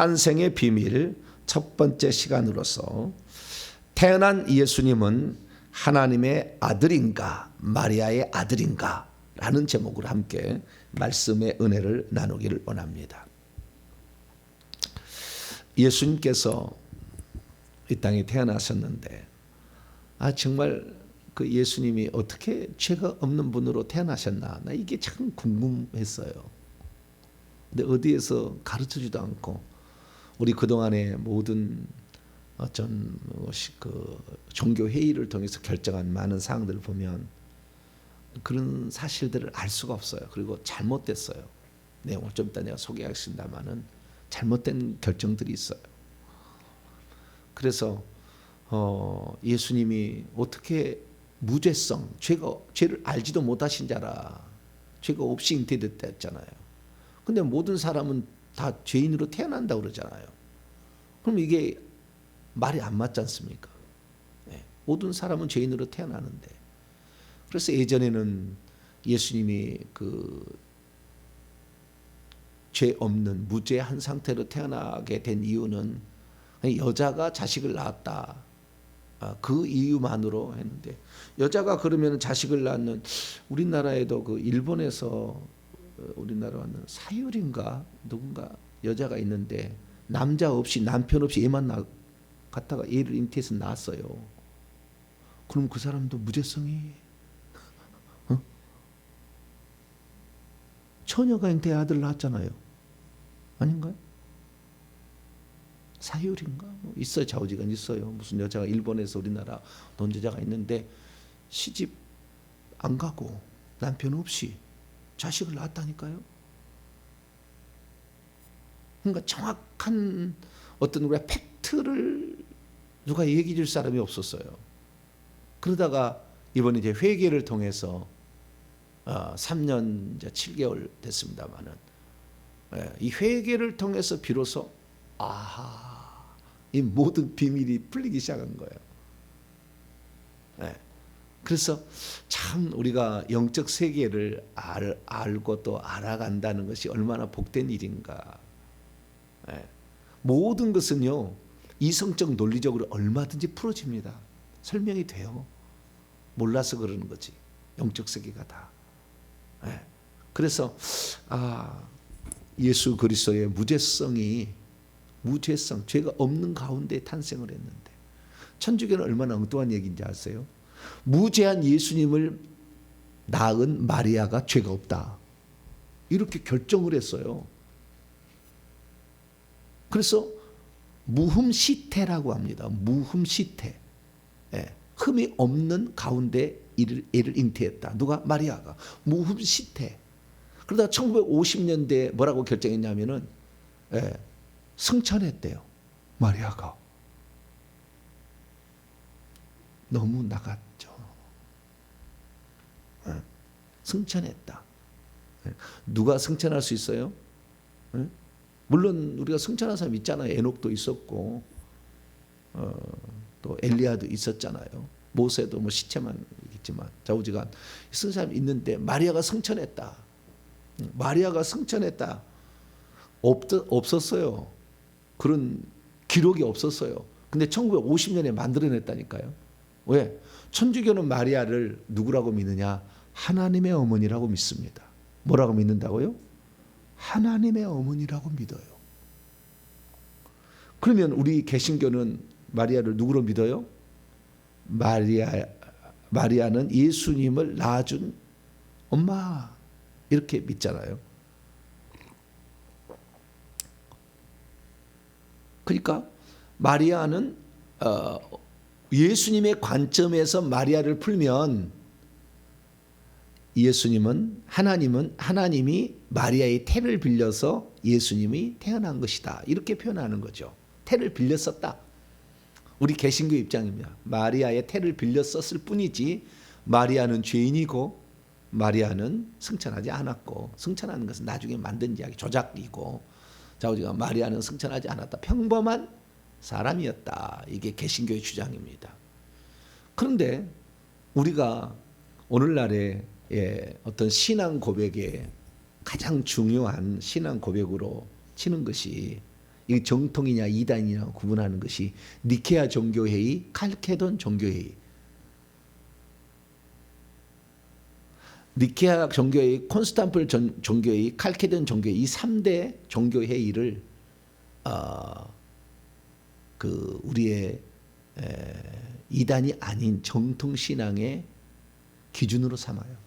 탄생의 비밀 첫 번째 시간으로서 태어난 예수님은 하나님의 아들인가 마리아의 아들인가 라는 제목으로 함께 말씀의 은혜를 나누기를 원합니다. 예수님께서 이 땅에 태어나셨는데 정말 그 예수님이 어떻게 죄가 없는 분으로 태어나셨나 나 이게 참 궁금했어요. 근데 어디에서 가르쳐주지도 않고 우리 그동안의 모든 어떤 그 종교 회의를 통해서 결정한 많은 사항들을 보면 그런 사실들을 알 수가 없어요. 그리고 잘못됐어요. 내용을 좀 이따 내가 소개하겠습니다만은 잘못된 결정들이 있어요. 그래서 예수님이 어떻게 무죄성, 죄를 알지도 못하신 자라 죄가 없이 잉태됐다 했잖아요. 근데 모든 사람은 다 죄인으로 태어난다고 그러잖아요. 그럼 이게 말이 안 맞지 않습니까? 네. 모든 사람은 죄인으로 태어나는데 그래서 예전에는 예수님이 그 죄 없는 무죄한 상태로 태어나게 된 이유는 여자가 자식을 낳았다. 그 이유만으로 했는데 여자가 그러면 자식을 낳는 우리나라에도 그 일본에서 우리나라는 사유리인가 누군가 여자가 있는데 남자 없이 남편 없이 얘만 갖다가 얘를 잉태해서 낳았어요. 그럼 그 사람도 무죄성이 처녀가 잉태해 아들 낳았잖아요. 아닌가요? 사유리인가? 있어요. 좌우지간 있어요. 무슨 여자가 일본에서 우리나라 논제자가 있는데 시집 안 가고 남편 없이 자식을 낳았다니까요. 그러니까 정확한 어떤 우리가 팩트를 누가 얘기해 줄 사람이 없었어요. 그러다가 이번에 이제 회개를 통해서 3년 이제 7개월 됐습니다만은 이 회개를 통해서 비로소 이 모든 비밀이 풀리기 시작한 거예요. 그래서 참 우리가 영적 세계를 알고 또 알아간다는 것이 얼마나 복된 일인가. 모든 것은요 이성적 논리적으로 얼마든지 풀어집니다. 설명이 돼요. 몰라서 그러는 거지. 영적 세계가 다. 그래서 예수 그리스도의 무죄성 죄가 없는 가운데 탄생을 했는데 천주교는 얼마나 엉뚱한 얘기인지 아세요? 무죄한 예수님을 낳은 마리아가 죄가 없다. 이렇게 결정을 했어요. 그래서 무흠시태라고 합니다. 무흠시태. 흠이 없는 가운데 애를 잉태했다. 누가? 마리아가. 무흠시태. 그러다가 1950년대에 뭐라고 결정했냐면은 승천했대요. 마리아가. 너무 나갔죠. 승천했다. 누가 승천할 수 있어요? 물론 우리가 승천한 사람 있잖아요. 에녹도 있었고 또 엘리야도 있었잖아요. 모세도 뭐 시체만 있지만 좌우지간 쓴 사람이 있는데 마리아가 승천했다. 마리아가 승천했다. 없었어요. 그런 기록이 없었어요. 근데 1950년에 만들어냈다니까요. 왜? 천주교는 마리아를 누구라고 믿느냐? 하나님의 어머니라고 믿습니다. 뭐라고 믿는다고요? 하나님의 어머니라고 믿어요. 그러면 우리 개신교는 마리아를 누구로 믿어요? 마리아는 예수님을 낳아준 엄마 이렇게 믿잖아요. 그러니까 마리아는 예수님의 관점에서 마리아를 풀면 하나님이 마리아의 태를 빌려서 예수님이 태어난 것이다. 이렇게 표현하는 거죠. 태를 빌렸었다. 우리 개신교 입장입니다. 마리아의 태를 빌렸었을 뿐이지 마리아는 죄인이고 마리아는 승천하지 않았고 승천하는 것은 나중에 만든 이야기 조작이고 좌우지간 마리아는 승천하지 않았다. 평범한 사람이었다. 이게 개신교의 주장입니다. 그런데 우리가 오늘날의 어떤 신앙 고백에 가장 중요한 신앙 고백으로 치는 것이 이 정통이냐 이단이냐 구분하는 것이 니케아 종교회의, 칼케돈 종교회의. 니케아 종교회의, 콘스탄불 종교회의, 칼케돈 종교회의 이 3대 종교회의를 우리의 이단이 아닌 정통신앙의 기준으로 삼아요.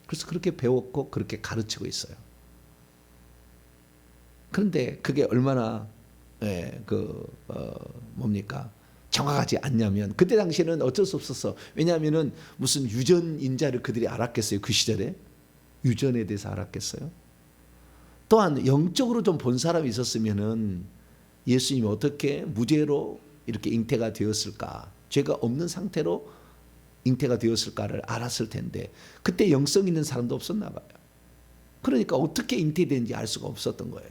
그래서 그렇게 배웠고 그렇게 가르치고 있어요. 그런데 그게 얼마나 정확하지 않냐면 그때 당시에는 어쩔 수 없었어. 왜냐하면은 무슨 유전인자를 그들이 알았겠어요? 그 시절에 유전에 대해서 알았겠어요? 또한 영적으로 좀 본 사람이 있었으면은 예수님이 어떻게 무죄로 이렇게 잉태가 되었을까, 죄가 없는 상태로 잉태가 되었을까를 알았을 텐데 그때 영성 있는 사람도 없었나 봐요. 그러니까 어떻게 잉태되는지 알 수가 없었던 거예요.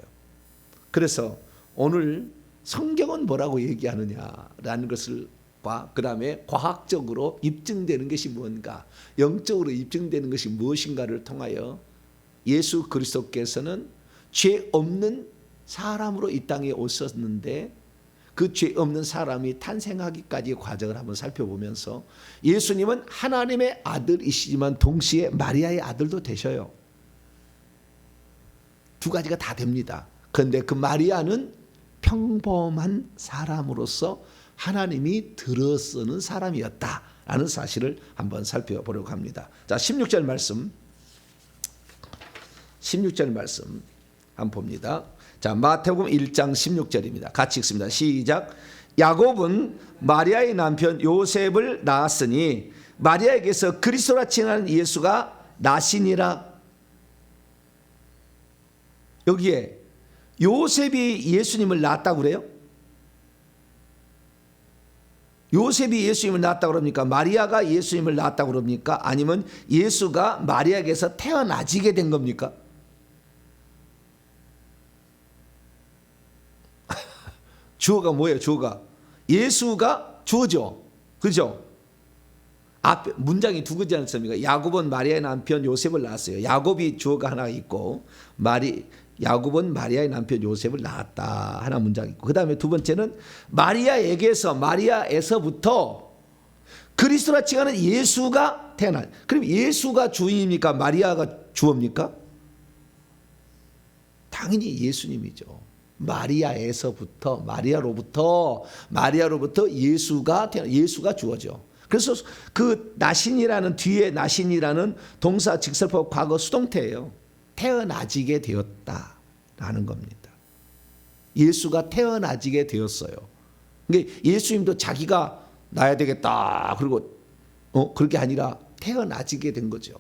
그래서 오늘 성경은 뭐라고 얘기하느냐라는 것과 그 다음에 과학적으로 입증되는 것이 뭔가, 영적으로 입증되는 것이 무엇인가를 통하여 예수 그리스도께서는 죄 없는 사람으로 이 땅에 오셨는데 그 죄 없는 사람이 탄생하기까지의 과정을 한번 살펴보면서 예수님은 하나님의 아들이시지만 동시에 마리아의 아들도 되셔요. 두 가지가 다 됩니다. 그런데 그 마리아는 평범한 사람으로서 하나님이 들어쓰는 사람이었다라는 사실을 한번 살펴보려고 합니다. 자, 16절 말씀 한번 봅니다. 자, 마태복음 1장 16절입니다. 같이 읽습니다. 시작. 야곱은 마리아의 남편 요셉을 낳았으니 마리아에게서 그리스도라 칭하는 예수가 나시니라. 여기에 요셉이 예수님을 낳았다고 그래요? 요셉이 예수님을 낳았다고 그럽니까? 마리아가 예수님을 낳았다고 그럽니까? 아니면 예수가 마리아에게서 태어나지게 된 겁니까? 주어가 뭐예요? 주어가 예수가 주어죠. 그죠? 앞에 문장이 두 가지 않습니까? 야곱은 마리아의 남편 요셉을 낳았어요. 야곱이 주어가 하나 있고 야곱은 마리아의 남편 요셉을 낳았다 하나 문장 있고, 그 다음에 두 번째는 마리아에서부터 그리스도라 칭하는 예수가 태어나. 그럼 예수가 주인입니까? 마리아가 주어입니까? 당연히 예수님이죠. 마리아로부터 예수가 주어져. 그래서 그 나신이라는 뒤에 나신이라는 동사 직설법 과거 수동태예요. 태어나지게 되었다라는 겁니다. 예수가 태어나지게 되었어요. 그러니까 예수님도 자기가 나야 되겠다 그리고 그렇게 아니라 태어나지게 된 거죠.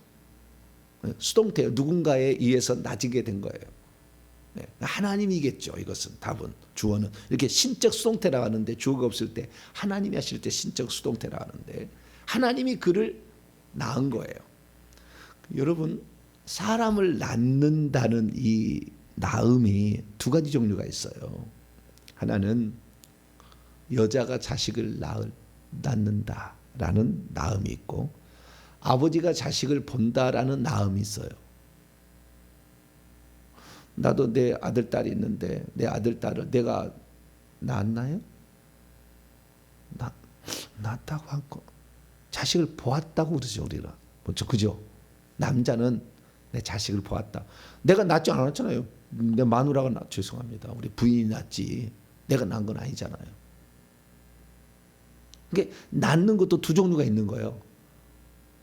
수동태예요. 누군가에 의해서 나지게 된 거예요. 네, 하나님이겠죠. 이것은 답은 주어는 이렇게 신적 수동태라고 하는데 주어가 없을 때 하나님이 하실 때 신적 수동태라고 하는데 하나님이 그를 낳은 거예요. 여러분, 사람을 낳는다는 이 낳음이 두 가지 종류가 있어요. 하나는 여자가 자식을 낳는다라는 낳음이 있고 아버지가 자식을 본다라는 낳음이 있어요. 나도 내 아들 딸이 있는데 내 아들 딸을 내가 낳았나요? 낳았다고 하고 자식을 보았다고 그러죠. 우리는 그죠? 남자는 내 자식을 보았다. 내가 낳지 않았잖아요. 내 마누라가 죄송합니다. 우리 부인이 낳지 내가 낳은 건 아니잖아요. 그러니까 낳는 것도 두 종류가 있는 거예요.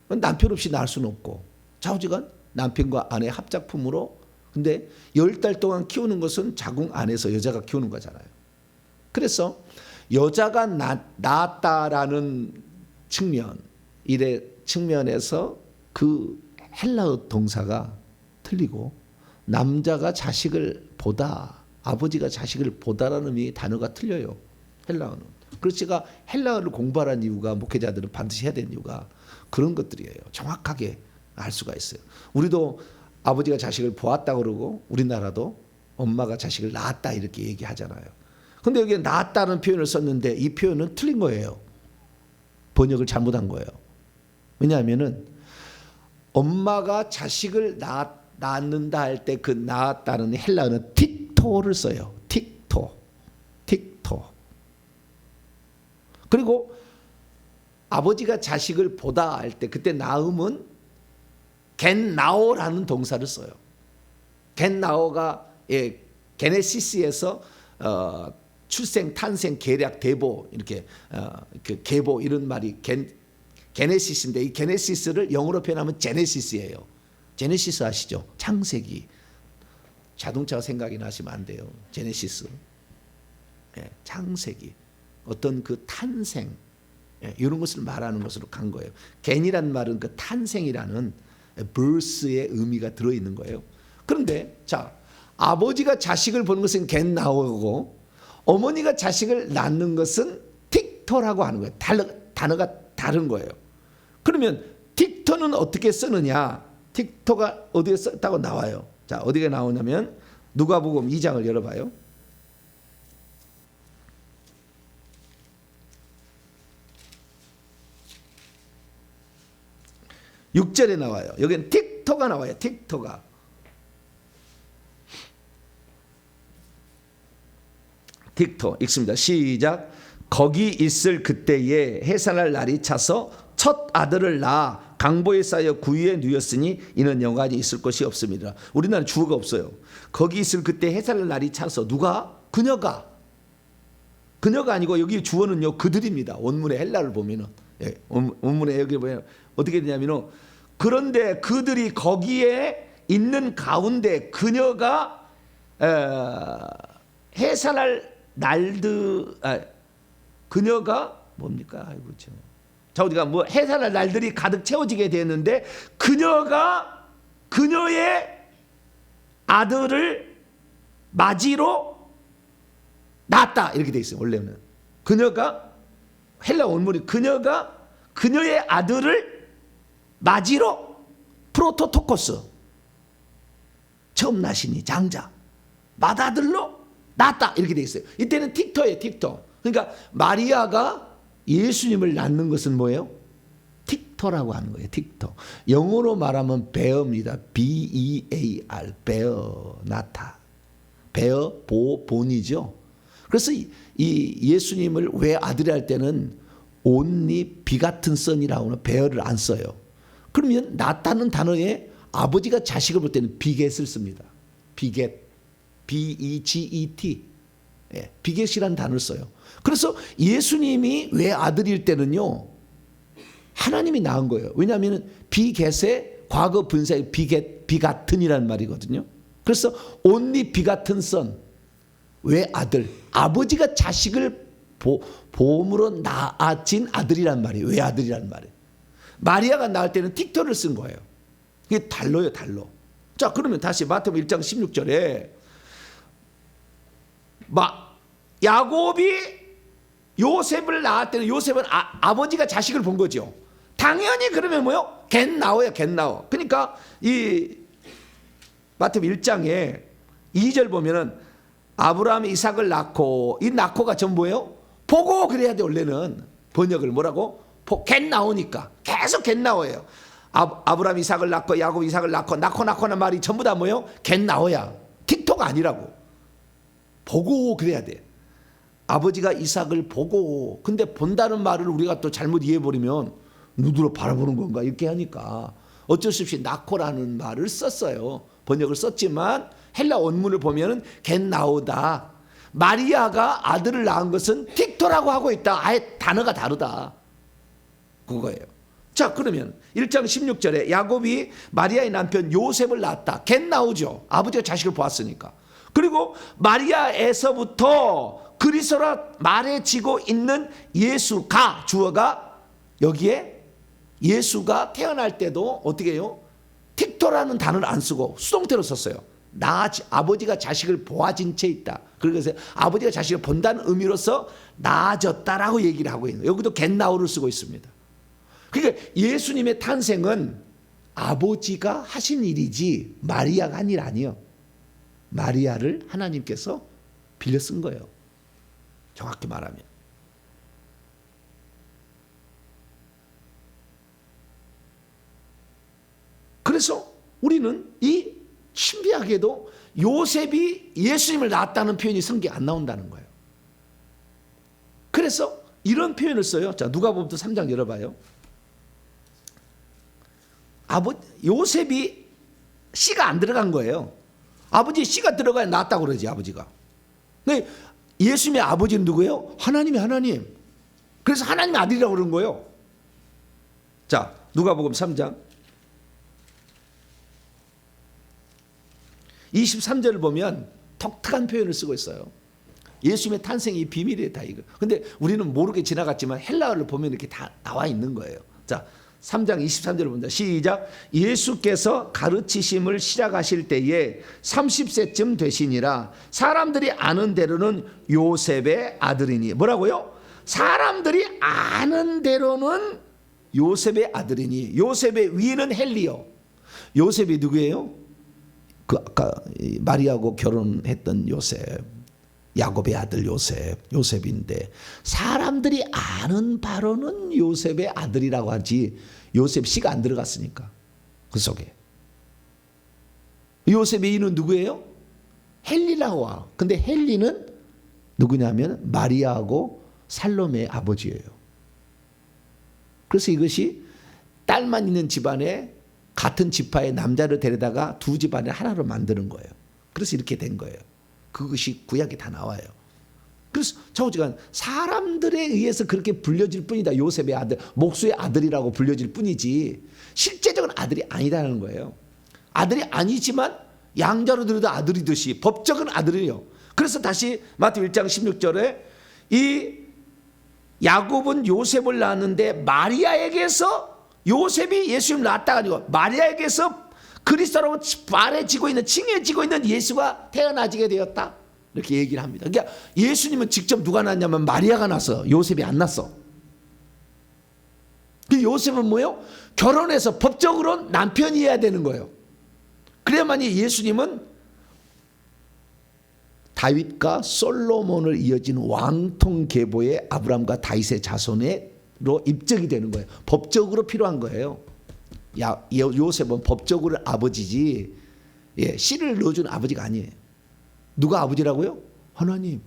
남편 없이 낳을 수는 없고 좌우지간 남편과 아내 합작품으로. 근데 10달 동안 키우는 것은 자궁 안에서 여자가 키우는 거잖아요. 그래서 여자가 낳았다라는 측면에서 그 헬라어 동사가 틀리고 남자가 자식을 보다, 아버지가 자식을 보다라는 이 단어가 틀려요. 헬라어는. 그래서 제가 헬라어를 공부하라는 이유가, 목회자들은 반드시 해야 되는 이유가 그런 것들이에요. 정확하게 알 수가 있어요. 우리도 아버지가 자식을 보았다 그러고 우리나라도 엄마가 자식을 낳았다 이렇게 얘기하잖아요. 근데 여기에 낳았다는 표현을 썼는데 이 표현은 틀린 거예요. 번역을 잘못한 거예요. 왜냐하면은 엄마가 자식을 낳는다 할 때 그 낳았다는 헬라어는 틱토를 써요. 틱토. 그리고 아버지가 자식을 보다 할 때 그때 나음은 겟나오라는 동사를 써요. 겟나오가 게네시스에서 출생, 탄생, 계략, 대보 이렇게 그 계보 이런 말이 게네시스인데 이 게네시스를 영어로 표현하면 제네시스예요. 제네시스 아시죠? 창세기. 자동차가 생각이 나시면 안 돼요. 제네시스. 창세기. 어떤 그 탄생 이런 것을 말하는 것으로 간 거예요. 겐이란 말은 그 탄생이라는 birth의 의미가 들어있는 거예요. 그런데 자, 아버지가 자식을 보는 것은 겐 나오고 어머니가 자식을 낳는 것은 틱토라고 하는 거예요. 단어가 다른 거예요. 그러면 틱토는 어떻게 쓰느냐? 틱토가 어디에 썼다고 나와요. 자, 어디에 나오냐면 누가복음 2장을 열어봐요. 6절에 나와요. 여기는 틱토가 나와요. 틱토가. 틱토 읽습니다. 시작. 거기 있을 그때에 해산할 날이 차서 첫 아들을 낳아 강보에 쌓여 구유에 누였으니 이는 영원히 있을 것이 없습니다. 우리나라는 주어가 없어요. 거기 있을 그때 해산할 날이 차서 누가? 그녀가 아니고 여기 주어는요 그들입니다. 원문의 헬라를 보면은 원문에 여기 보면 어떻게 되냐면은 그런데 그들이 거기에 있는 가운데 그녀가 해산할 그녀가 뭡니까? 아이고 참. 자, 우리가 뭐 해산할 날들이 가득 채워지게 되었는데 그녀가 그녀의 아들을 맞이로 낳았다 이렇게 돼 있어요. 원래는 그녀가 헬라 원문이 그녀가 그녀의 아들을 맞이로 프로토토코스 처음 나시니 장자 맏아들로 낳았다 이렇게 돼 있어요. 이때는 틱토예요. 틱토. 그러니까 마리아가 예수님을 낳는 것은 뭐예요? 틱토라고 하는 거예요. 틱토. 영어로 말하면 베어입니다. B-E-A-R 베어 낳다. 베어 본이죠. 그래서 이 예수님을 왜 아들이 할 때는 온리 비같은 선이라고 하는 베어를 안 써요. 그러면 낳다는 단어에 아버지가 자식을 볼 때는 비겟을 씁니다. 비겟, B-E-G-E-T, 비겟이라는 단어를 써요. 그래서 예수님이 왜 아들일 때는요, 하나님이 낳은 거예요. 왜냐하면 비겟의 과거 분사의 비겟, 비같은이라는 말이거든요. 그래서 온리 비같은 선, 왜 아들? 아버지가 자식을 보험으로 낳아진 아들이란 말이에요. 왜 아들이란 말이에요. 마리아가 낳을 때는 틱토를 쓴 거예요. 이게 달로요, 달로. 자, 그러면 다시 마태복음 1장 16절에 야곱이 요셉을 낳을 때는 요셉은 아버지가 자식을 본 거죠. 당연히 그러면 뭐요? 겟나오야, 겟나오. 그러니까 이 마태복음 1장에 2절 보면은 아브라함이 이삭을 낳고 이 낳고가 전부 뭐예요? 보고 그래야 돼. 원래는 번역을 뭐라고? 겟나오니까 계속 겟나오예요. 아브라함 이삭을 낳고 야곱 이삭을 낳고 낳고는 말이 전부 다 뭐예요? 겟나오야. 틱톡 아니라고. 보고 그래야 돼. 아버지가 이삭을 보고, 근데 본다는 말을 우리가 또 잘못 이해해버리면 누구로 바라보는 건가 이렇게 하니까 어쩔 수 없이 낳고라는 말을 썼어요. 번역을 썼지만 헬라 원문을 보면은 겟나오다. 마리아가 아들을 낳은 것은 틱토라고 하고 있다. 아예 단어가 다르다. 그거예요. 자, 그러면 1장 16절에 야곱이 마리아의 남편 요셉을 낳았다. 겟나오죠. 아버지가 자식을 보았으니까. 그리고 마리아에서부터 그리스도라 말해지고 있는 예수가, 주어가 여기에 예수가 태어날 때도 어떻게 해요? 틱토라는 단어를 안 쓰고 수동태로 썼어요. 아버지가 자식을 보아진 채 있다. 그래서 아버지가 자식을 본다는 의미로서 나아졌다라고 얘기를 하고 있는 거예요. 여기도 겟나오를 쓰고 있습니다. 그러니까 예수님의 탄생은 아버지가 하신 일이지 마리아가 한 일 아니에요. 마리아를 하나님께서 빌려 쓴 거예요. 정확히 말하면. 그래서 우리는 이 신비하게도 요셉이 예수님을 낳았다는 표현이 성경에 안 나온다는 거예요. 그래서 이런 표현을 써요. 자, 누가복음 3장 열어봐요. 요셉이 씨가 안 들어간 거예요. 아버지 씨가 들어가야 낫다고 그러지, 아버지가. 근데 예수님의 아버지는 누구예요? 하나님의 하나님. 그래서 하나님의 아들이라고 그러는 거예요. 자, 누가복음 3장 23절을 보면 독특한 표현을 쓰고 있어요. 예수님의 탄생이 비밀이에요, 다 이거. 근데 우리는 모르게 지나갔지만 헬라어를 보면 이렇게 다 나와 있는 거예요. 자, 3장 23절을 봅니다. 시작. 예수께서 가르치심을 시작하실 때에 30세쯤 되시니라. 사람들이 아는 대로는 요셉의 아들이니. 뭐라고요? 사람들이 아는 대로는 요셉의 아들이니. 요셉의 위는 헬리요. 요셉이 누구예요? 그 아까 마리아하고 결혼했던 요셉, 야곱의 아들 요셉인데 사람들이 아는 바로는 요셉의 아들이라고 하지 요셉 씨가 안 들어갔으니까 그 속에. 요셉의 이는 누구예요? 헬리라고 와. 근데 헬리는 누구냐면 마리아하고 살로메의 아버지예요. 그래서 이것이 딸만 있는 집안에 같은 지파의 남자를 데려다가 두 집안을 하나로 만드는 거예요. 그래서 이렇게 된 거예요. 그것이 구약에 다 나와요. 그래서 좌우지간 사람들에 의해서 그렇게 불려질 뿐이다. 요셉의 아들, 목수의 아들이라고 불려질 뿐이지 실제적인 아들이 아니다는 거예요. 아들이 아니지만 양자로 들어도 아들이듯이 법적인 아들이에요. 그래서 다시 마태복음 1장 16절에 이 야곱은 요셉을 낳았는데 마리아에게서 요셉이 예수님을 낳았다가 아니고 마리아에게서 그리스도라고 말해지고 있는 칭해지고 있는 예수가 태어나지게 되었다. 이렇게 얘기를 합니다. 그러니까 예수님은 직접 누가 낳았냐면 마리아가 낳았어. 요셉이 안 낳았어. 그 요셉은 뭐예요? 결혼해서 법적으로 남편이어야 되는 거예요. 그래야만이 예수님은 다윗과 솔로몬을 이어진 왕통 계보의 아브라함과 다윗의 자손으로 입적이 되는 거예요. 법적으로 필요한 거예요. 요셉은 법적으로 아버지지 씨를 넣어준 아버지가 아니에요. 누가 아버지라고요? 하나님.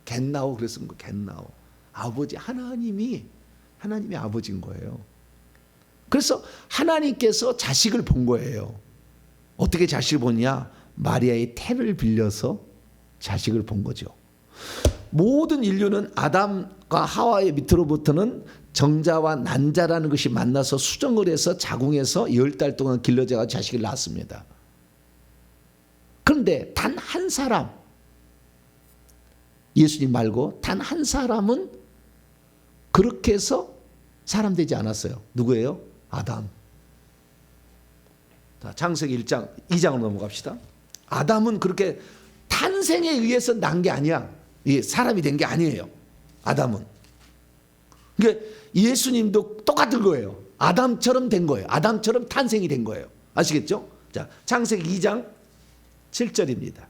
겟나오 그랬은 거 겟나오. 아버지 하나님이 하나님의 아버지인 거예요. 그래서 하나님께서 자식을 본 거예요. 어떻게 자식을 보냐? 마리아의 태를 빌려서 자식을 본 거죠. 모든 인류는 아담과 하와의 밑으로부터는 정자와 난자라는 것이 만나서 수정을 해서 자궁에서 10달 동안 길러져가 자식을 낳았습니다. 그런데 단 한 사람, 예수님 말고 단 한 사람은 그렇게 해서 사람 되지 않았어요. 누구예요? 아담. 자, 창세기 1장, 2장으로 넘어갑시다. 아담은 그렇게 탄생에 의해서 난 게 아니야. 사람이 된 게 아니에요. 아담은. 그러니까 예수님도 똑같은 거예요. 아담처럼 된 거예요. 아담처럼 탄생이 된 거예요. 아시겠죠? 자, 창세기 2장 7절입니다.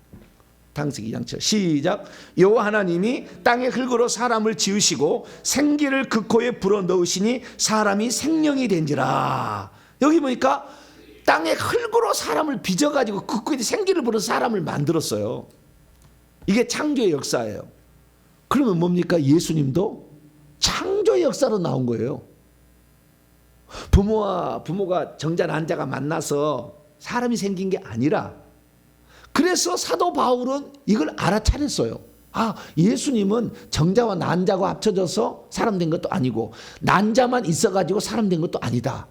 창세기 2장 7절. 시작. 여호와 하나님이 땅의 흙으로 사람을 지으시고 생기를 그 코에 불어넣으시니 사람이 생명이 된지라. 여기 보니까 땅의 흙으로 사람을 빚어가지고 그 코에 생기를 불어 사람을 만들었어요. 이게 창조의 역사예요. 그러면 뭡니까? 예수님도 창조의 역사로 나온 거예요. 부모가 정자 난자가 만나서 사람이 생긴 게 아니라, 그래서 사도 바울은 이걸 알아차렸어요. 아, 예수님은 정자와 난자가 합쳐져서 사람 된 것도 아니고 난자만 있어가지고 사람 된 것도 아니다.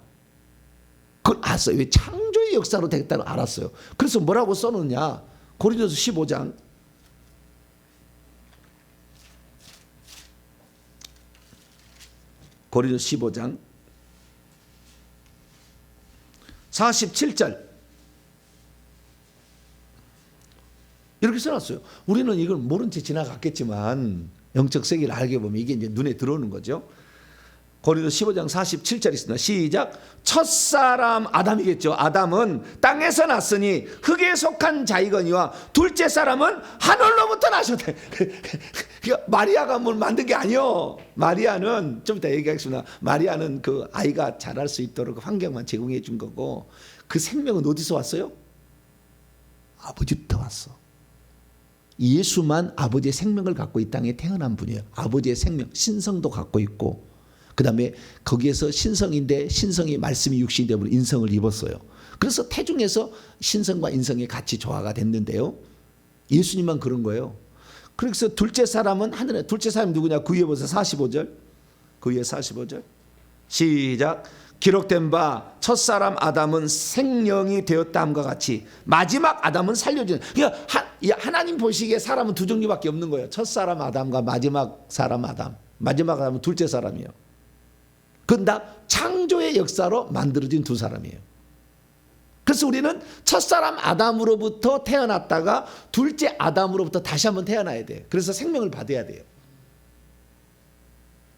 그걸 알았어요. 왜? 창조의 역사로 되겠다는 알았어요. 그래서 뭐라고 써놓냐? 고린도서 15장 47절 이렇게 써놨어요. 우리는 이걸 모른 채 지나갔겠지만 영적 세계를 알게 보면 이게 이제 눈에 들어오는 거죠. 고린도서 15장 47절 있습니다. 시작. 첫사람 아담이겠죠. 아담은 땅에서 났으니 흙에 속한 자이거니와 둘째 사람은 하늘로부터 나셨대. 마리아가 뭘 만든 게 아니요. 마리아는 좀 이따 얘기하겠습니다. 마리아는 그 아이가 자랄 수 있도록 환경만 제공해 준 거고, 그 생명은 어디서 왔어요? 아버지부터 왔어. 예수만 아버지의 생명을 갖고 이 땅에 태어난 분이에요. 아버지의 생명, 신성도 갖고 있고, 그 다음에 거기에서 신성인데 신성이 말씀이 육신이 되면 인성을 입었어요. 그래서 태중에서 신성과 인성이 같이 조화가 됐는데요. 예수님만 그런 거예요. 그래서 둘째 사람은 하늘에, 둘째 사람이 누구냐? 그 위에 보세요. 45절. 그 위에 45절. 시작. 기록된 바 첫사람 아담은 생명이 되었다함과 같이 마지막 아담은 살려주는. 그러니까 하나님 보시기에 사람은 두 종류밖에 없는 거예요. 첫사람 아담과 마지막 사람 아담. 마지막 아담은 둘째 사람이에요. 그건 다 창조의 역사로 만들어진 두 사람이에요. 그래서 우리는 첫사람 아담으로부터 태어났다가 둘째 아담으로부터 다시 한번 태어나야 돼요. 그래서 생명을 받아야 돼요.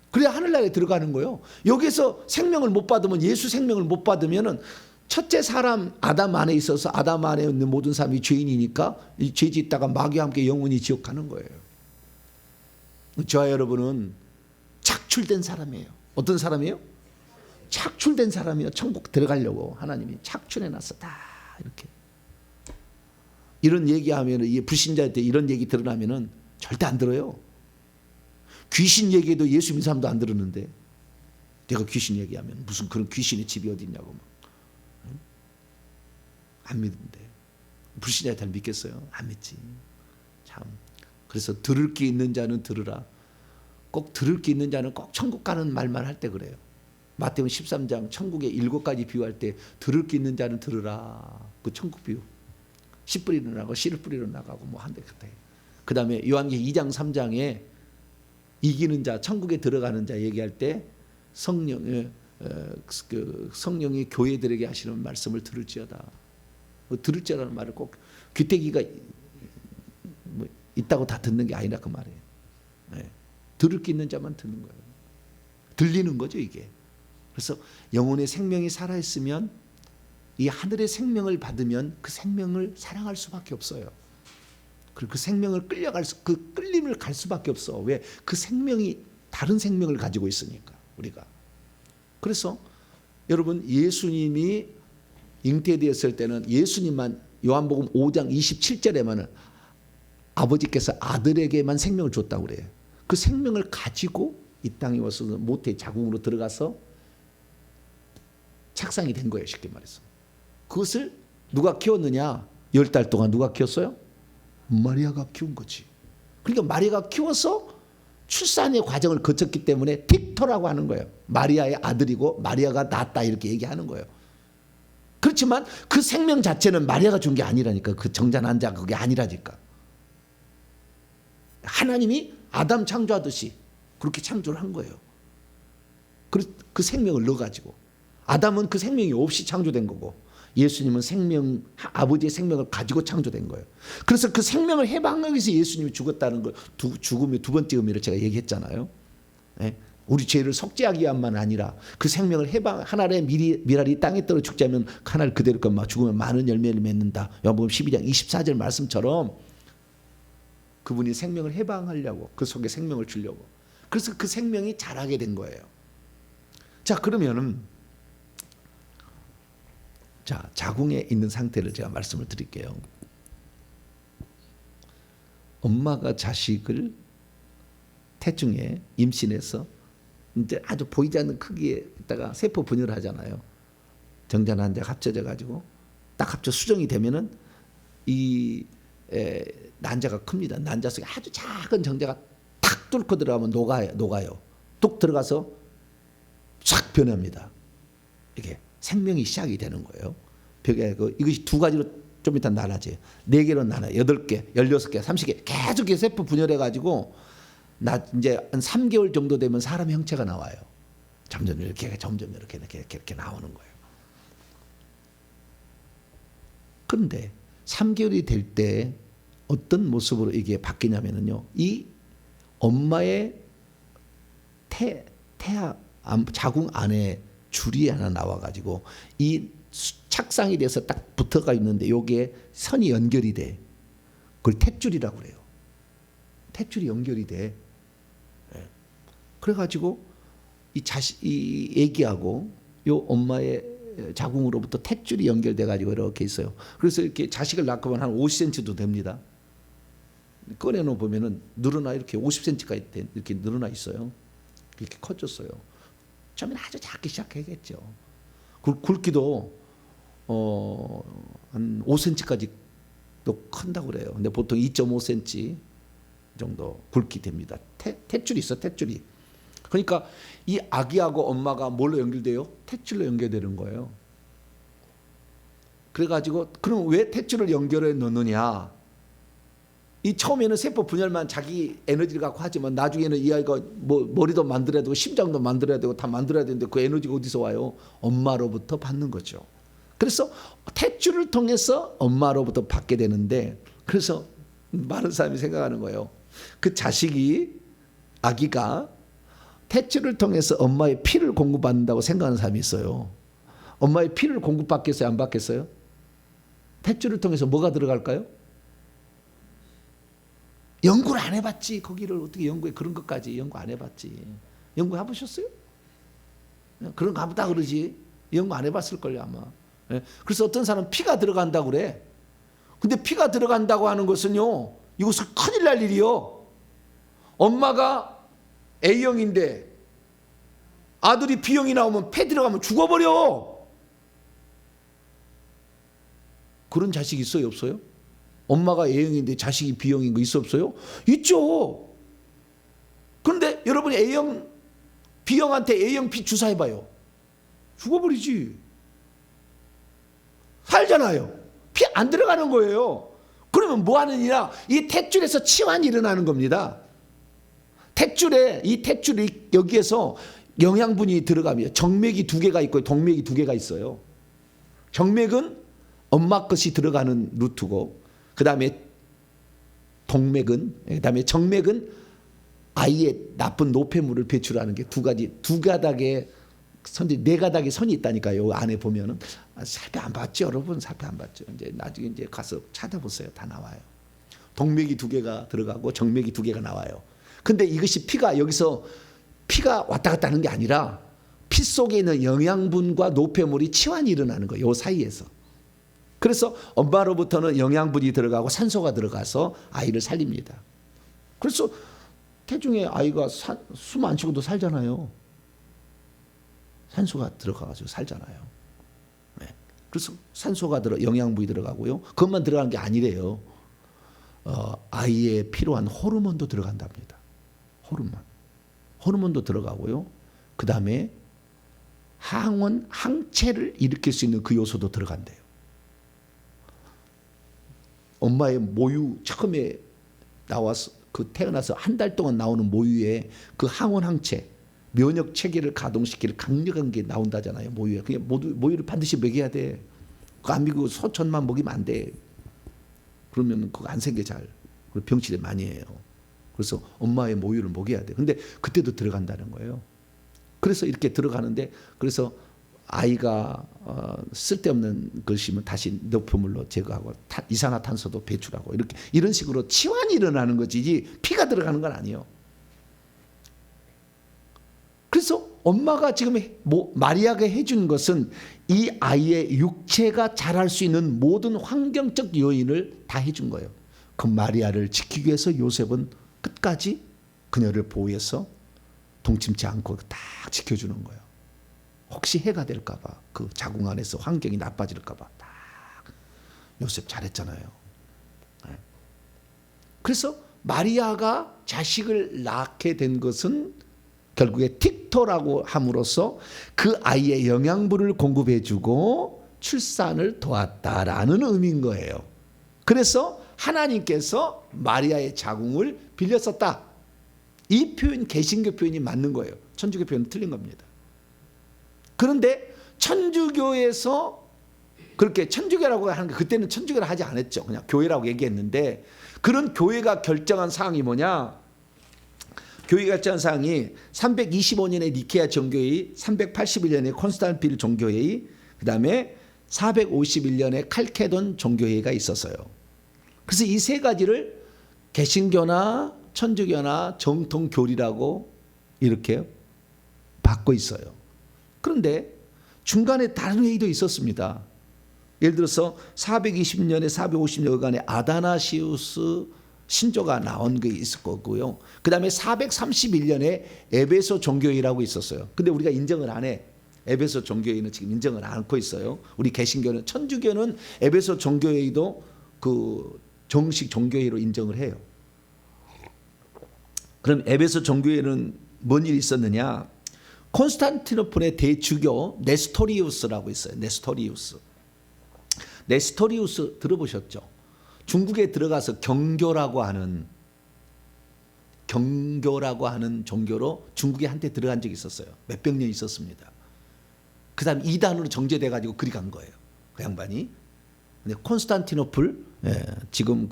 그래야 하늘나라에 들어가는 거예요. 여기서 생명을 못 받으면, 예수 생명을 못 받으면은 첫째 사람 아담 안에 있어서 아담 안에 있는 모든 사람이 죄인이니까 이 죄 짓다가 마귀와 함께 영원히 지옥 가는 거예요. 저와 여러분은 착출된 사람이에요. 어떤 사람이에요? 착출된 사람이에요. 천국 들어가려고 하나님이 착출해 놨었다. 이렇게. 이런 얘기하면, 이 불신자한테 이런 얘기 들으라면은 절대 안 들어요. 귀신 얘기해도 예수 믿는 사람도 안 들었는데, 내가 귀신 얘기하면 무슨 그런 귀신의 집이 어디 있냐고 막. 안 믿는데. 불신자에 잘 믿겠어요? 안 믿지. 참. 그래서 들을 게 있는 자는 들으라. 꼭 들을 게 있는 자는 꼭 천국 가는 말만 할 때 그래요. 마태복음 13장 천국의 7가지 비유할 때 들을 게 있는 자는 들으라. 그 천국 비유. 씨 뿌리러 나가고 씨를 뿌리러 나가고 뭐 한데 그때. 그 다음에 요한계시록 2장 3장에 이기는 자, 천국에 들어가는 자 얘기할 때 성령이 교회들에게 하시는 말씀을 들을지어다. 들을지어다는 말을 꼭 귀때기가 뭐 있다고 다 듣는 게 아니라 그 말이에요. 네. 들을 게 있는 자만 듣는 거예요. 들리는 거죠 이게. 그래서 영혼의 생명이 살아있으면, 이 하늘의 생명을 받으면 그 생명을 사랑할 수밖에 없어요. 그리고 그 생명을 그 끌림을 갈 수밖에 없어. 왜? 그 생명이 다른 생명을 가지고 있으니까 우리가. 그래서 여러분, 예수님이 잉태되었을 때는 예수님만, 요한복음 5장 27절에만은 아버지께서 아들에게만 생명을 줬다고 그래요. 그 생명을 가지고 이 땅에 와서 모태의 자궁으로 들어가서 착상이 된 거예요. 쉽게 말해서. 그것을 누가 키웠느냐? 10달 동안 누가 키웠어요? 마리아가 키운 거지. 그러니까 마리아가 키워서 출산의 과정을 거쳤기 때문에 틱토라고 하는 거예요. 마리아의 아들이고 마리아가 낳았다 이렇게 얘기하는 거예요. 그렇지만 그 생명 자체는 마리아가 준 게 아니라니까. 그 정자난 자 그게 아니라니까. 하나님이 아담 창조하듯이 그렇게 창조를 한 거예요. 그 생명을 넣어가지고. 아담은 그 생명이 없이 창조된 거고, 예수님은 생명, 아버지의 생명을 가지고 창조된 거예요. 그래서 그 생명을 해방하기 위해서 예수님이 죽었다는 걸, 죽음의 두 번째 의미를 제가 얘기했잖아요. 네? 우리 죄를 속죄하기 위함만 아니라 그 생명을 해방, 하나의 미랄이 땅에 떨어 죽지 않으면 하나를 그대로 것만 죽으면 많은 열매를 맺는다. 요한복음 12장 24절 말씀처럼 그분이 생명을 해방하려고, 그 속에 생명을 주려고. 그래서 그 생명이 자라게 된 거예요. 자, 그러면은 자궁에 있는 상태를 제가 말씀을 드릴게요. 엄마가 자식을 태중에 임신해서 이제 아주 보이지 않는 크기에 있다가 세포 분열을 하잖아요. 정자 난자가 합쳐져 가지고 딱 합쳐 수정이 되면은 이 난자가 큽니다. 난자 속에 아주 작은 정자가 탁 뚫고 들어가면 녹아요. 뚝 들어가서 싹 변합니다. 이게 생명이 시작이 되는 거예요. 벽에 이것이 두 가지로 좀 이따 나눠져요. 4개로 나눠요. 8개, 16개, 30개 계속 세포 분열해 가지고 이제 한 3개월 정도 되면 사람 형체가 나와요. 점점 이렇게 나오는 거예요. 그런데 3개월이 될 때 어떤 모습으로 이게 바뀌냐면요. 이 엄마의 자궁 안에 줄이 하나 나와가지고 이 착상이 돼서 딱 붙어가 있는데 여기에 선이 연결이 돼. 그걸 탯줄이라고 그래요. 탯줄이 연결이 돼. 그래가지고 이 애기하고 요 엄마의 자궁으로부터 탯줄이 연결돼가지고 이렇게 있어요. 그래서 이렇게 자식을 낳고 보면 한 50cm도 됩니다. 꺼내놓으면 보면은 늘어나 이렇게 50cm까지 이렇게 늘어나 있어요. 이렇게 커졌어요. 처음에는 아주 작게 시작하겠죠. 굵기도 한 5cm까지 또 큰다고 그래요. 근데 보통 2.5cm 정도 굵기 됩니다. 탯줄이 있어, 탯줄이. 그러니까 이 아기하고 엄마가 뭘로 연결돼요? 탯줄로 연결되는 거예요. 그래가지고 그럼 왜 탯줄을 연결해 놓느냐? 이 처음에는 세포 분열만 자기 에너지를 갖고 하지만 나중에는 이 아이가 뭐 머리도 만들어야 되고 심장도 만들어야 되고 다 만들어야 되는데 그 에너지가 어디서 와요? 엄마로부터 받는 거죠. 그래서 탯줄을 통해서 엄마로부터 받게 되는데, 그래서 많은 사람이 생각하는 거예요. 그 자식이, 아기가 탯줄을 통해서 엄마의 피를 공급받는다고 생각하는 사람이 있어요. 엄마의 피를 공급받겠어요? 안 받겠어요? 탯줄을 통해서 뭐가 들어갈까요? 연구를 안 해봤지. 거기를 어떻게 연구해? 그런 것까지 연구 안 해봤지. 연구해 보셨어요? 그런 거 하다 그러지. 연구 안 해봤을걸요 아마. 그래서 어떤 사람은 피가 들어간다고 그래. 근데 피가 들어간다고 하는 것은요, 이것은 큰일 날 일이요. 엄마가 A형인데 아들이 B형이 나오면 폐 들어가면 죽어버려. 그런 자식이 있어요, 없어요? 엄마가 A형인데 자식이 B형인 거 있어, 없어요? 있죠. 그런데 여러분이 A형, B형한테 A형 피 주사해봐요. 죽어버리지. 살잖아요. 피 안 들어가는 거예요. 그러면 뭐 하느냐? 이 탯줄에서 치환이 일어나는 겁니다. 탯줄에, 이 탯줄이 여기에서 영양분이 들어가면 정맥이 2개가 있고 동맥이 2개가 있어요. 정맥은 엄마 것이 들어가는 루트고, 그 다음에 동맥은, 그 다음에 정맥은 아이의 나쁜 노폐물을 배출하는 게 두 가닥의 선이, 4가닥의 선이 있다니까요. 안에 보면은. 살펴 안 봤죠, 여러분? 살펴 안 봤죠. 이제 나중에 이제 가서 찾아보세요. 다 나와요. 동맥이 2개가 들어가고 정맥이 2개가 나와요. 근데 이것이 피가, 여기서 피가 왔다 갔다 하는 게 아니라 피 속에 있는 영양분과 노폐물이 치환이 일어나는 거예요. 요 사이에서. 그래서 엄마로부터는 영양분이 들어가고 산소가 들어가서 아이를 살립니다. 그래서 태중에 아이가 숨 안 쉬고도 살잖아요. 산소가 들어가가지고 살잖아요. 네. 그래서 산소가 영양분이 들어가고요. 그것만 들어가는 게 아니래요. 아이의 필요한 호르몬도 들어간답니다. 호르몬도 들어가고요. 그 다음에 항체를 일으킬 수 있는 그 요소도 들어간대요. 엄마의 모유 처음에 나와서 태어나서 한 달 동안 나오는 모유에 그 항체, 면역 체계를 가동시킬 강력한 게 나온다잖아요. 모유에. 그게 모유를 반드시 먹여야 돼. 그거 안 먹이고 소천만 먹이면 안 돼. 그러면 그거 안 생겨 잘. 그리고 병치레 많이 해요. 그래서 엄마의 모유를 먹여야 돼. 근데 그때도 들어간다는 거예요. 그래서 이렇게 들어가는데, 그래서 아이가 쓸데없는 것이면 다시 노폐물로 제거하고 이산화탄소도 배출하고 이런 식으로 치환이 일어나는 거지 피가 들어가는 건 아니에요. 그래서 엄마가 지금 마리아가 해준 것은 이 아이의 육체가 자랄 수 있는 모든 환경적 요인을 다 해준 거예요. 그 마리아를 지키기 위해서 요셉은 끝까지 그녀를 보호해서 동침치 않고 딱 지켜주는 거예요. 혹시 해가 될까 봐, 그 자궁 안에서 환경이 나빠질까 봐 딱 요셉 잘했잖아요. 네. 그래서 마리아가 자식을 낳게 된 것은 결국에 틱토라고 함으로써 그 아이의 영양분을 공급해주고 출산을 도왔다라는 의미인 거예요. 그래서 하나님께서 마리아의 자궁을 빌렸었다. 이 표현, 개신교 표현이 맞는 거예요. 천주교 표현은 틀린 겁니다. 그런데 천주교에서 그렇게 천주교라고 하는 게, 그때는 천주교라 하지 않았죠. 그냥 교회라고 얘기했는데, 그런 교회가 결정한 사항이 뭐냐? 교회가 결정한 사항이 325년에 니케아 정교회의, 381년에 콘스탄티노플 종교회의, 그 다음에 451년에 칼케돈 종교회의가 있었어요. 그래서 이 3가지를 개신교나 천주교나 정통교리라고 이렇게 받고 있어요. 그런데 중간에 다른 회의도 있었습니다. 예를 들어서 420년에 450년간에 아다나시우스 신조가 나온 게 있을 거고요. 그 다음에 431년에 에베소 종교회의라고 있었어요. 근데 우리가 인정을 안 해. 에베소 종교회의는 지금 인정을 않고 있어요. 우리 개신교는, 천주교는 에베소 종교회의도 그 정식 종교회의로 인정을 해요. 그럼 에베소 종교회의는 뭔 일이 있었느냐? 콘스탄티노플의 대주교 네스토리우스라고 있어요. 네스토리우스 들어보셨죠? 중국에 들어가서 경교라고 하는 종교로 중국에 한때 들어간 적이 있었어요. 몇백 년 있었습니다. 그 다음 이단으로 정제돼 가지고 그리 간 거예요. 그 양반이. 근데 콘스탄티노플, 지금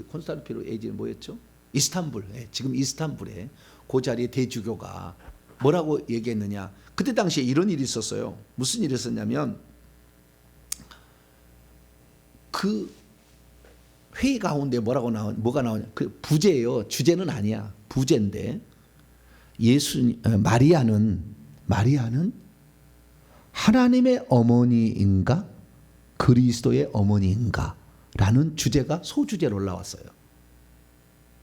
콘스탄티노플 에이지는 뭐였죠? 이스탄불. 지금 이스탄불에 그 자리에 대주교가 뭐라고 얘기했느냐? 그때 당시에 이런 일이 있었어요. 무슨 일이 있었냐면 그 회의 가운데 뭐가 나오냐? 그 부제예요. 주제는 아니야. 부제인데 마리아는 하나님의 어머니인가 그리스도의 어머니인가 라는 주제가 소주제로 올라왔어요.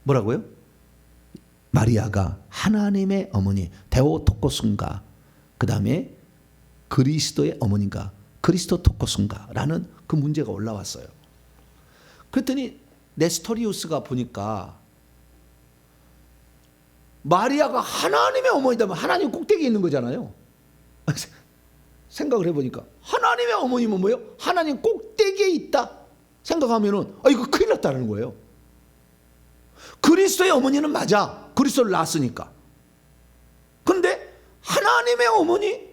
뭐라고요? 마리아가 하나님의 어머니 데오토코스인가, 그 다음에 그리스도의 어머니인가 그리스도토코스인가 라는 그 문제가 올라왔어요. 그랬더니 네스토리우스가 보니까 마리아가 하나님의 어머니다면 하나님 꼭대기에 있는 거잖아요. 생각을 해보니까 하나님의 어머니면 뭐예요? 하나님 꼭대기에 있다 생각하면은 이거 큰일 났다는 거예요. 그리스도의 어머니는 맞아. 그리스도를 낳았으니까. 그런데 하나님의 어머니?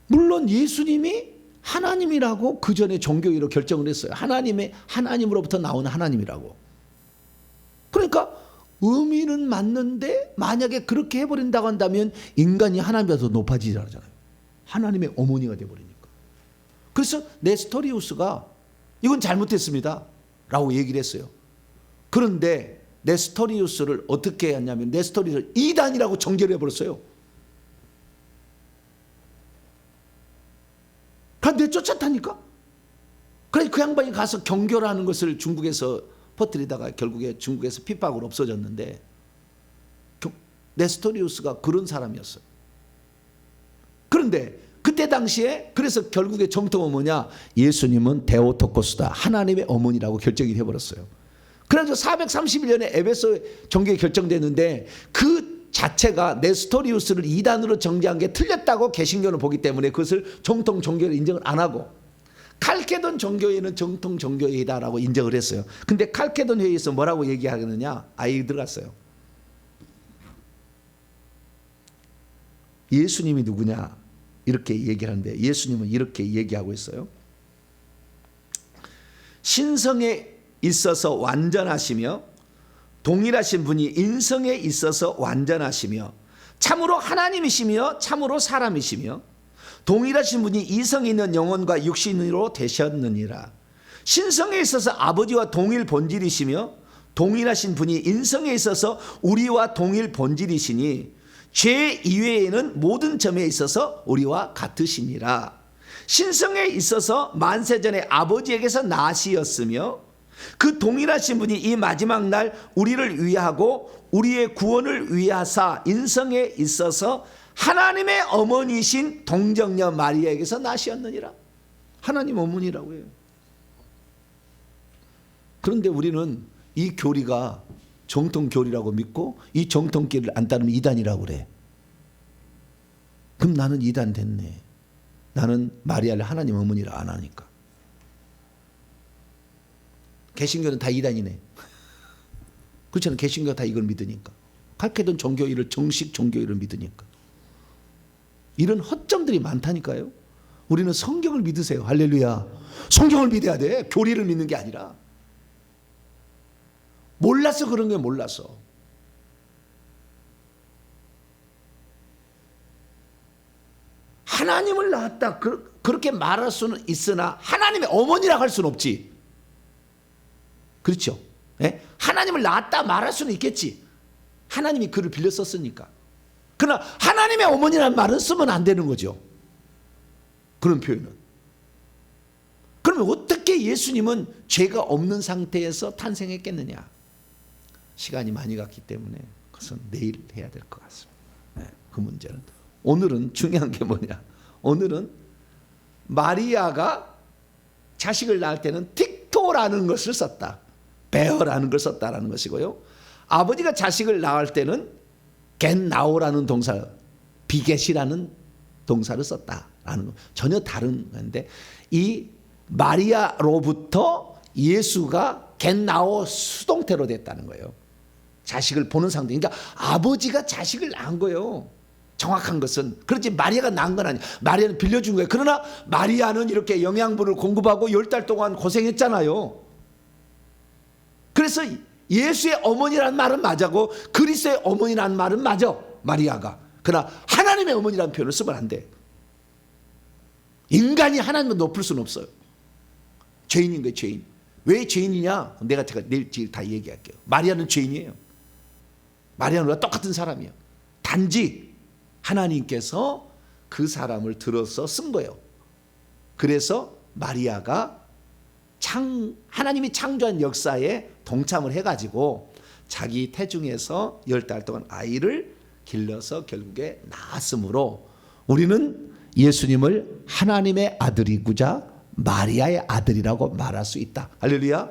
물론 예수님이 하나님이라고 그 전에 종교회의로 결정을 했어요. 하나님으로부터 나온 하나님이라고. 그러니까 의미는 맞는데 만약에 그렇게 해버린다고 한다면 인간이 하나님보다 더 높아지잖아요. 하나님의 어머니가 돼버리니까. 그래서 네스토리우스가 이건 잘못했습니다 라고 얘기를 했어요. 그런데 네스토리우스를 어떻게 했냐면 네스토리우스를 이단이라고 정죄를 해버렸어요. 그런데 내쫓았다니까. 그래서 그 양반이 가서 경교라는 것을 중국에서 퍼뜨리다가 결국에 중국에서 핍박으로 없어졌는데 네스토리우스가 그런 사람이었어요. 그런데 그때 당시에 그래서 결국에 정통은 뭐냐? 예수님은 데오토코스다. 하나님의 어머니라고 결정이 해버렸어요. 그래서 431년에 에베소 종교에 결정됐는데 그 자체가 네스토리우스를 이단으로 정죄한 게 틀렸다고 개신교는 보기 때문에 그것을 정통 종교로 인정을 안 하고 칼케돈 종교회의는 정통 종교회의다라고 인정을 했어요. 근데 칼케돈 회의에서 뭐라고 얘기하느냐? 아예 들어갔어요. 예수님이 누구냐? 이렇게 얘기하는데 예수님은 이렇게 얘기하고 있어요. 신성에 있어서 완전하시며 동일하신 분이 인성에 있어서 완전하시며 참으로 하나님이시며 참으로 사람이시며 동일하신 분이 이성이 있는 영혼과 육신으로 되셨느니라. 신성에 있어서 아버지와 동일 본질이시며 동일하신 분이 인성에 있어서 우리와 동일 본질이시니 죄 이외에는 모든 점에 있어서 우리와 같으시니라. 신성에 있어서 만세전에 아버지에게서 나시였으며 그 동일하신 분이 이 마지막 날 우리를 위하고 우리의 구원을 위하사 인성에 있어서 하나님의 어머니신 동정녀 마리아에게서 나시었느니라. 하나님 어머니라고 해요. 그런데 우리는 이 교리가 정통 교리라고 믿고 이 정통 교리를 안 따르면 이단이라고 그래. 그럼 나는 이단 됐네. 나는 마리아를 하나님 어머니라 안 하니까. 개신교는 다 이단이네. 그렇잖아요. 개신교가 다 이걸 믿으니까. 칼케돈 종교회의를 정식 종교회의를 믿으니까. 이런 허점들이 많다니까요. 우리는 성경을 믿으세요. 할렐루야. 성경을 믿어야 돼. 교리를 믿는 게 아니라. 몰라서 그런 게 몰라서. 하나님을 낳았다 그렇게 말할 수는 있으나 하나님의 어머니라고 할 수는 없지. 그렇죠? 예? 하나님을 낳았다 말할 수는 있겠지. 하나님이 그를 빌려 썼으니까. 그러나 하나님의 어머니라는 말은 쓰면 안 되는 거죠. 그런 표현은. 그러면 어떻게 어떻게 예수님은 죄가 없는 상태에서 탄생했겠느냐? 시간이 많이 갔기 때문에 그것은 내일 해야 될 것 같습니다. 그 문제는. 오늘은 중요한 게 뭐냐? 오늘은 마리아가 자식을 낳을 때는 틱토라는 것을 썼다. 베어라는 걸 썼다라는 것이고요. 아버지가 자식을 낳을 때는 겟나오라는 동사, 비겟이라는 동사를 썼다라는 거. 전혀 다른 건데, 이 마리아로부터 예수가 겟나오 수동태로 됐다는 거예요. 자식을 보는 상태. 그러니까 아버지가 자식을 낳은 거예요. 정확한 것은. 그렇지 마리아가 낳은 건 아니야. 마리아는 빌려준 거예요. 그러나 마리아는 이렇게 영양분을 공급하고 10달 동안 고생했잖아요. 그래서 예수의 어머니라는 말은 맞아고 그리스도의 어머니라는 말은 맞아, 마리아가. 그러나 하나님의 어머니라는 표현을 쓰면 안 돼. 인간이 하나님을 높일 수는 없어요. 죄인인 거예요, 죄인. 왜 죄인이냐? 제가 내일 다 얘기할게요. 마리아는 죄인이에요. 마리아는 우리가 똑같은 사람이에요. 단지 하나님께서 그 사람을 들어서 쓴 거예요. 그래서 마리아가 하나님이 창조한 역사에 동참을 해가지고 자기 태중에서 10달 동안 아이를 길러서 결국에 낳았으므로 우리는 예수님을 하나님의 아들이고자 마리아의 아들이라고 말할 수 있다. 할렐루야.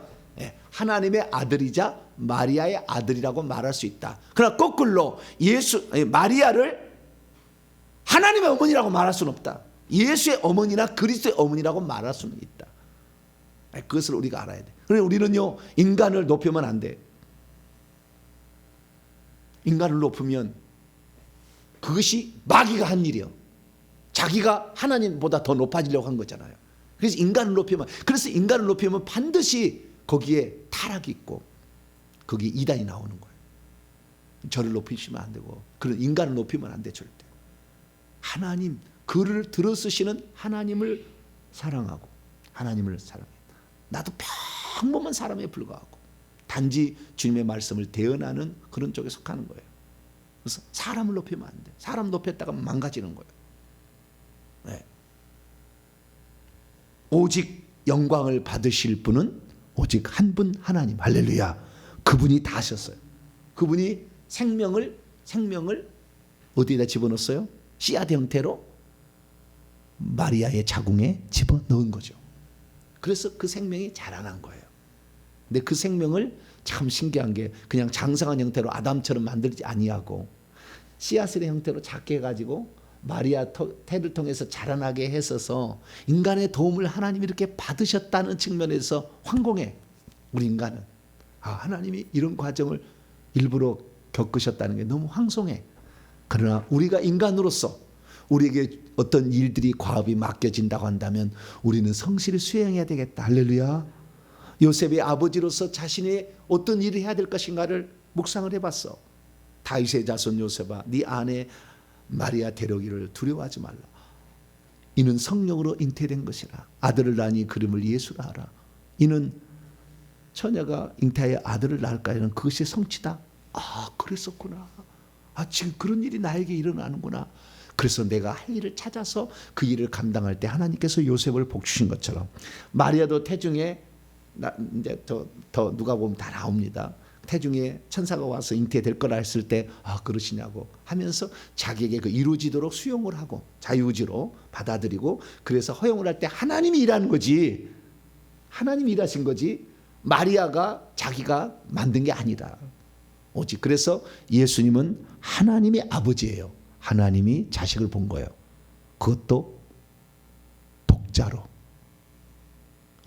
하나님의 아들이자 마리아의 아들이라고 말할 수 있다. 그러나 거꾸로 마리아를 하나님의 어머니라고 말할 수는 없다. 예수의 어머니나 그리스도의 어머니라고 말할 수는 있다. 그것을 우리가 알아야 돼. 그래서 우리는요, 인간을 높이면 안 돼. 인간을 높으면 그것이 마귀가 한 일이요. 자기가 하나님보다 더 높아지려고 한 거잖아요. 그래서 인간을 높이면 반드시 거기에 타락이 있고 거기에 이단이 나오는 거예요. 저를 높이시면 안 되고 그런 인간을 높이면 안 돼, 절대. 하나님, 그를 들어쓰시는 하나님을 사랑하고 하나님을 사랑해. 나도 평범한 사람에 불과하고 단지 주님의 말씀을 대언하는 그런 쪽에 속하는 거예요. 그래서 사람을 높이면 안 돼. 사람 높였다가 망가지는 거예요. 네. 오직 영광을 받으실 분은 오직 한 분 하나님. 할렐루야. 그분이 다 하셨어요. 그분이 생명을 어디에다 집어넣었어요? 씨앗 형태로 마리아의 자궁에 집어넣은 거죠. 그래서 그 생명이 자라난 거예요. 근데 그 생명을 참 신기한 게 그냥 장성한 형태로 아담처럼 만들지 아니하고 씨앗의 형태로 작게 해가지고 마리아 태를 통해서 자라나게 했어서 인간의 도움을 하나님이 이렇게 받으셨다는 측면에서 황공해. 우리 인간은 하나님이 이런 과정을 일부러 겪으셨다는 게 너무 황송해. 그러나 우리가 인간으로서 우리에게 어떤 일들이 과업이 맡겨진다고 한다면 우리는 성실히 수행해야 되겠다. 할렐루야. 요셉의 아버지로서 자신이 어떤 일을 해야 될 것인가를 묵상을 해봤어. 다윗의 자손 요셉아, 네 아내 마리아 데려오기를 두려워하지 말라. 이는 성령으로 잉태된 것이라. 아들을 낳으니 그름을 예수라 하라. 이는 처녀가 잉태하여 아들을 낳을까 하는 그것이 성취다. 그랬었구나. 지금 그런 일이 나에게 일어나는구나. 그래서 내가 할 일을 찾아서 그 일을 감당할 때 하나님께서 요셉을 복 주신 것처럼 마리아도 태중에 이제 더 누가 보면 다 나옵니다. 태중에 천사가 와서 잉태될 거라 했을 때 그러시냐고 하면서 자기에게 그 이루어지도록 수용을 하고 자유의지로 받아들이고 그래서 허용을 할 때 하나님이 일하는 거지. 하나님이 일하신 거지. 마리아가 자기가 만든 게 아니라 오직. 그래서 예수님은 하나님의 아버지예요. 하나님이 자식을 본 거예요. 그것도 독자로.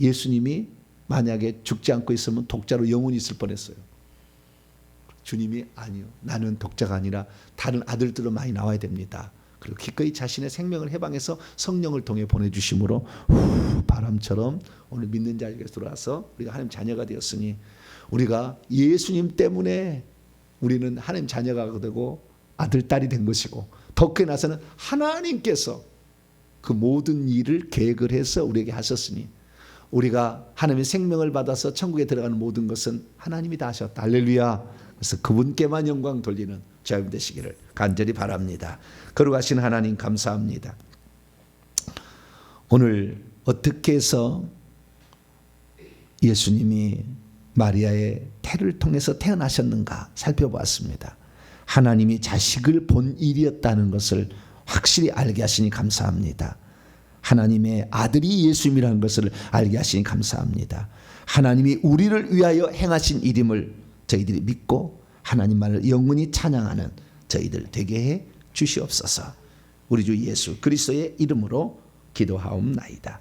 예수님이 만약에 죽지 않고 있으면 독자로 영원히 있을 뻔했어요. 주님이 아니요, 나는 독자가 아니라 다른 아들들로 많이 나와야 됩니다. 그리고 기꺼이 자신의 생명을 해방해서 성령을 통해 보내주심으로 바람처럼 오늘 믿는 자에게 들어와서 우리가 하나님 자녀가 되었으니 우리가 예수님 때문에 우리는 하나님 자녀가 되고 아들, 딸이 된 것이고 더 크게 나서는 하나님께서 그 모든 일을 계획을 해서 우리에게 하셨으니 우리가 하나님의 생명을 받아서 천국에 들어가는 모든 것은 하나님이 다 하셨다. 할렐루야. 그래서 그분께만 영광 돌리는 저희들 되시기를 간절히 바랍니다. 거룩하신 하나님 감사합니다. 오늘 어떻게 해서 예수님이 마리아의 태를 통해서 태어나셨는가 살펴보았습니다. 하나님이 자식을 본 일이었다는 것을 확실히 알게 하시니 감사합니다. 하나님의 아들이 예수님이라는 것을 알게 하시니 감사합니다. 하나님이 우리를 위하여 행하신 일임을 저희들이 믿고 하나님만을 영원히 찬양하는 저희들 되게 해 주시옵소서. 우리 주 예수 그리스도의 이름으로 기도하옵나이다.